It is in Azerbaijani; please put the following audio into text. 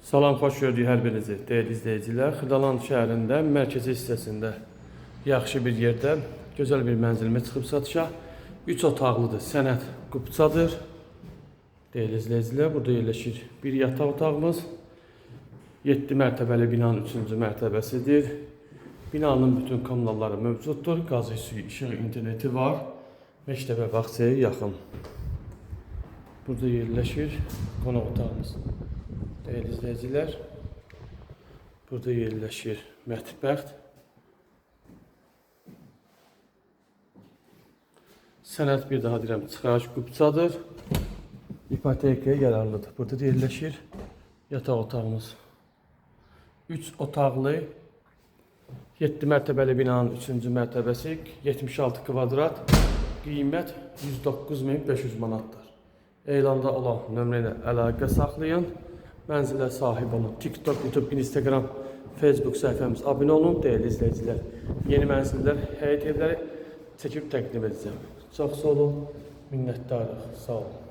Salam, xoş gördük hər birinizi, dəyərli izləyicilər. Xırdalan şəhərində, mərkəzi hissəsində yaxşı bir yerdə gözəl bir mənzilimə çıxıb satışa. 3 otaqlıdır, sənət qubçadır. Dəyərli izləyicilər, burada yerləşir bir yataq otağımız. 7 mərtəbəli binanın 3-cü mərtəbəsidir. Binanın bütün kommunalları mövcuddur. Qazı, suyu, işıq, interneti var. Məktəbə, bağçaya yaxın. Burada yerləşir qonaq otağımız. Dəyərli izləyicilər, burada yerləşir mətbəx. Sənət bir daha deyirəm, çıxarış qubçadır. İpotekaya yararlıdır. Burada da yerləşir yataq otağımız. 3 otaqlı, 7 mərtəbəli binanın 3-cü mərtəbəsi, 76 kvadrat, qiymət 109.500 manatdır. Elanda olan nömrə ilə əlaqə saxlayın. Mənzilə sahib olun. TikTok, YouTube, Instagram, Facebook səhifəmiz abunə olun. Dəyərli izləyicilər, yeni mənzillər, həyət evləri çəkib təqdim edəcəm. Çox sağ olun, minnətdarıq. Sağ olun.